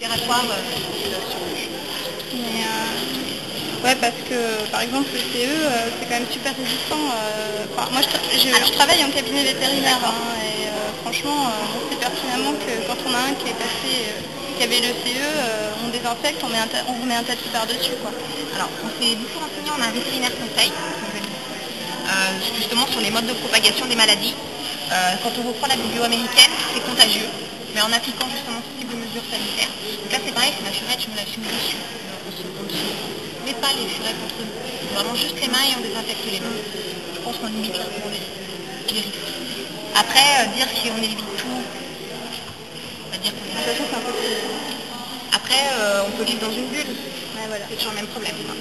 opératoire sur le jeu. Ouais, parce que par exemple le CE c'est quand même super résistant. Enfin, moi je travaille en cabinet vétérinaire et franchement on sait pertinemment que quand on a un qui est passé, qui avait le CE, on désinfecte, on remet un tapis par-dessus quoi. Alors on s'est beaucoup renseigné, on a un vétérinaire conseil justement sur les modes de propagation des maladies. Quand on reprend la biblio américaine, c'est contagieux, mais en appliquant justement ce type de mesures sanitaires. Donc là c'est pareil, c'est ma furette, je me la fume dessus. On ne met pas les furettes contre nous. Vraiment juste les mains et on désinfecte les mains. Je pense qu'on limite largement les risques. Après, dire si on évite tout, on va dire qu'on est... De toute façon c'est un peu plus... Après, on peut vivre dans une bulle. Ouais, voilà. C'est toujours le même problème. Quoi.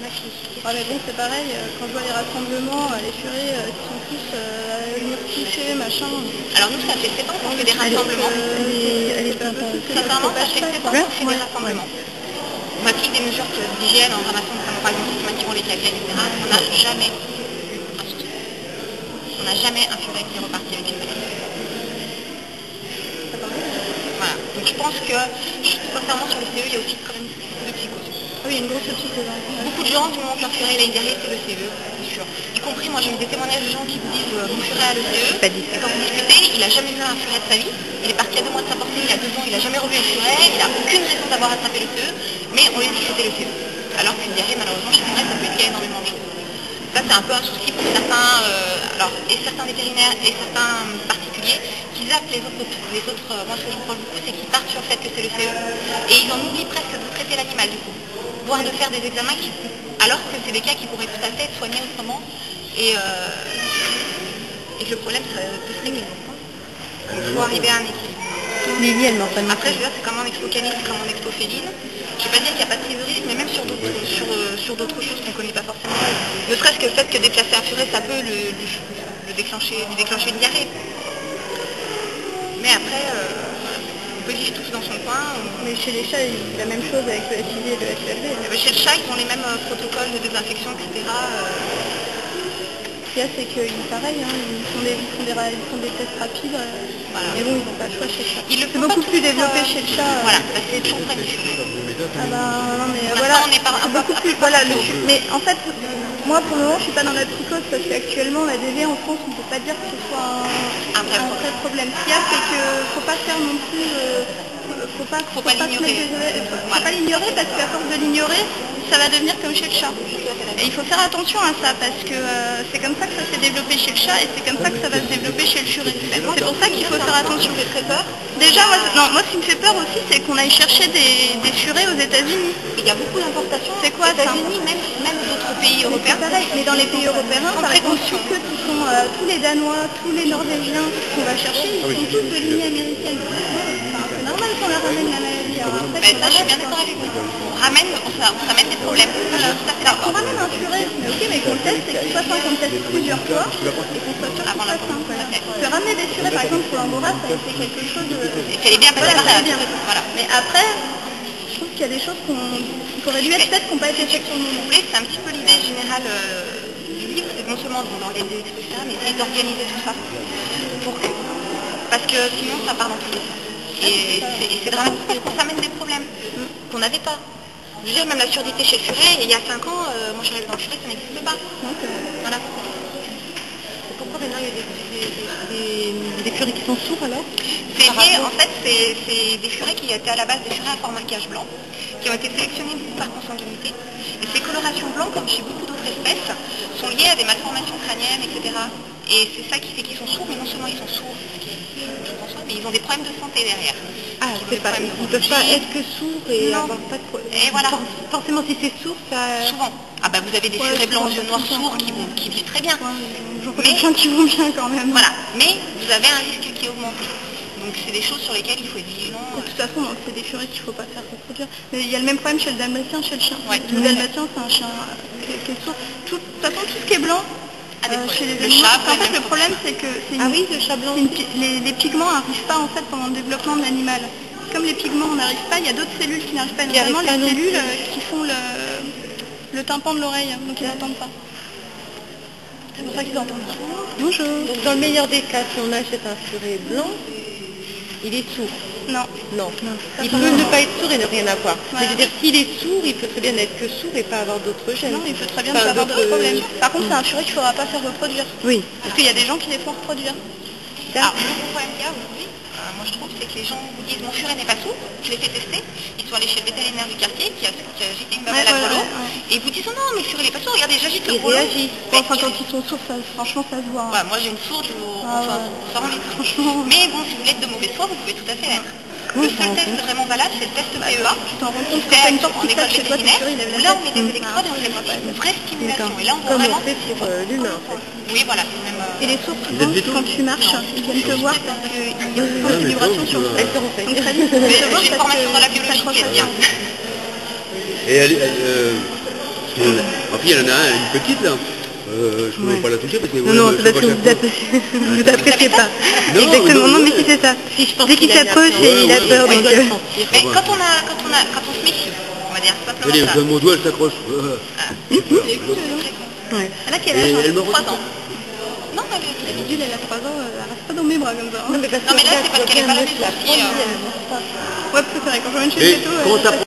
Ma fille. Ouais, mais bon, c'est pareil, quand je vois les rassemblements, les furets qui sont tous à venir toucher, machin. Alors nous, ça fait 7 ans qu'on fait des rassemblements. Sincèrement, ça fait 7 ans qu'on fait des rassemblements. On applique des mesures d'hygiène en ramassant notamment par exemple systématiquement les caviers, etc. On n'a jamais eu un souci. On n'a jamais un furet qui est reparti avec une maladie. Voilà. Donc je pense que, sincèrement, sur le CE, il y a aussi quand même beaucoup de psychose. Ah oui, il y a une grosse psychose. Beaucoup de gens, du moment que leur furet est diarrhée, c'est le CE, c'est sûr. Y compris, moi j'ai eu des témoignages de gens qui vous disent mon furet a le CE, et quand vous discutez, il n'a jamais vu un furet de sa vie, il est parti à 2 mois de sa portée, il y a 2 ans, il n'a jamais revu un furet, il n'a aucune raison d'avoir attrapé le CE, mais on lui dit que c'était le CE. Alors qu'une diarrhée, malheureusement, chez le furet, ça peut expliquer énormément de choses. Ça, c'est un peu un souci pour certains, certains vétérinaires et certains particuliers qui zappent les autres. Moi, ce que je reproche beaucoup, c'est qu'ils partent sur le fait que c'est le CE et ils en oublient presque de traiter l'animal, du coup. Voire de faire des examens alors que c'est des cas qui pourraient tout à fait être soignés autrement et que le problème peut se régler. Il faut arriver à un équilibre. Lily, elle m'en Après, je veux dire, c'est comme en expo-canine, c'est comme en expo-féline. Je ne vais pas dire qu'il n'y a pas de prise de risque, mais même sur d'autres choses qu'on ne connaît pas forcément. Ne serait-ce que le fait que déplacer un furet, ça peut lui déclencher une diarrhée. Mais après, on peut vivre tous dans son coin. Mais chez les chats, c'est la même chose avec le FIV et le FFV. Chez le chat, ils ont les mêmes protocoles de désinfection, etc. Ce qu'il y a, c'est qu'ils, pareil, ils font des tests rapides, voilà. Mais bon, ils n'ont pas le choix chez le chat. C'est beaucoup plus développé chez le chat. Voilà, c'est toujours très différent. Ah bah non, mais voilà, c'est beaucoup plus... Voilà, mais en fait, moi pour le moment, je suis pas dans la psychose parce qu'actuellement, la DV en France, on ne peut pas dire que ce soit un vrai problème. Ce qu'il y a, c'est qu'il ne faut pas faire non plus... faut pas l'ignorer parce qu'à force de l'ignorer, ça va devenir comme chez le chat. Et il faut faire attention à ça parce que c'est comme ça que ça s'est développé chez le chat et c'est comme ça que ça va se développer chez le furet. C'est pour ça qu'il faut faire attention. Très peur. Déjà, moi ce qui me fait peur aussi, c'est qu'on aille chercher des furets aux États-Unis. Il y a beaucoup d'importations. C'est quoi ça? États-Unis, même d'autres pays européens. C'est pareil, mais dans les pays européens, par exemple, tous les Danois, tous les Norvégiens qu'on va chercher, ils sont tous de lignée américaine. C'est normal qu'on leur ramène la maladie. Mais ça, je suis bien d'accord avec vous. On ramène des problèmes. On ramène un furet, mais ok, mais qu'on le teste et qu'il soit fin, qu'on le teste plusieurs fois et qu'on soit sûr qu'il soit fin. Parce que ramener des furets, par exemple, pour l'Angora, ça c'est quelque chose de... C'est bien passé par là. Voilà. Mais après, je trouve qu'il y a des choses qui auraient dû être faites qui n'ont pas été faites sur nous. C'est un petit peu l'idée générale du livre, c'est non seulement d'organiser tout ça, mais essayer d'organiser tout ça. Parce que sinon, ça part dans tous les sens. Et c'est dramatique parce qu'on s'amène des problèmes qu'on n'avait pas. Je veux dire, même la surdité chez le furet, il y a 5 ans, moi j'arrive dans le furet, ça n'existe pas. Voilà. Pourquoi maintenant il y a des furets qui sont sourds alors? C'est lié, en fait, c'est des furets qui étaient à la base des furets à fort marquage blanc, qui ont été sélectionnés par consanguinité. Et ces colorations blancs, comme chez beaucoup d'autres espèces, sont liées à des malformations crâniennes, etc. Et c'est ça qui fait qu'ils sont sourds, mais non seulement ils sont sourds, mais ils ont des problèmes de santé derrière. Ah, c'est pas, ils ne peuvent pas être que sourds et avoir pas de problème. Et voilà. Forcément, si c'est sourd, ça... Souvent. Ah bah vous avez des furets blancs aux yeux noirs sourds qui vivent très bien. J'en connais plein qui vont bien quand même. Voilà. Mais vous avez un risque qui augmente. Donc c'est des choses sur lesquelles il faut être vigilant. De toute façon, c'est des furets qu'il ne faut pas faire reproduire. Mais il y a le même problème chez le dalmatien, chez le chien. Ouais, le dalmatien, c'est un chien qui est sourd. De toute façon, tout ce qui est blanc, chez les animaux, en fait, le problème, c'est que le chat blanc. Les pigments n'arrivent pas en fait pendant le développement de l'animal. Comme les pigments n'arrivent pas, il y a d'autres cellules qui n'arrivent pas, notamment les cellules qui font le tympan de l'oreille, donc ils n'entendent pas. C'est pour ça qu'ils n'entendent pas. Bonjour. Donc dans le meilleur des cas, si on achète un furet blanc, il est sourd. Non. Non. Il peut ne pas être sourd et ne rien avoir. Voilà. C'est-à-dire, s'il est sourd, il peut très bien n'être que sourd et pas avoir d'autres gènes. Non, il peut très bien ne pas avoir d'autres problèmes. Par contre, c'est un furet qu'il ne faudra pas faire reproduire. Oui. Parce qu'il y a des gens qui les font reproduire. Alors, le problème qu'il y a aujourd'hui, moi je trouve, c'est que les gens vous disent mon furet n'est pas sourd, je l'ai fait tester, ils sont allés chez le vétérinaire du quartier qui a agité une babelle à grelot, et ils vous disent oh non, mais le furet n'est pas sourd, regardez, j'agite le grelot. Enfin, quand ils sont sourds, franchement, ça se voit. Ouais, moi j'ai une sourde, ça rend les franchement. Mais bon, si vous voulez être de mauvaise foi, vous pouvez tout à fait l'être. Le seul test vraiment valable, c'est le test PEA. Tu t'en rends compte quand t'as une sorte qui tape chez toi, là on met des électrodes et on fait une vraie stimulation. Et là on voit vraiment... Comme on fait sur l'humain en fait. Oui, voilà. Même, et les sourds, souvent, quand tu marches, ils viennent te voir parce qu'ils ont des vibrations sur eux. Donc très vite, ils viennent te voir j'ai une formation dans la biologie qui est bien. Et ma fille, elle en a une petite là. Je ne pouvais pas la toucher parce que... Non, c'est parce que vous appréciez pas. Exactement, non mais c'est ça. Dès qu'il s'approche, il a peur. Mais quand on se méfie, on va dire simplement ça. Allez, mon doigt, elle s'accroche. Elle a quel âge? Elle a 3 ans. Non, la bidule, elle a 3 ans, elle reste pas dans mes bras comme ça. Non mais là c'est parce qu'elle est pas la maison. Ouais, parce que c'est vrai, quand je viens chez les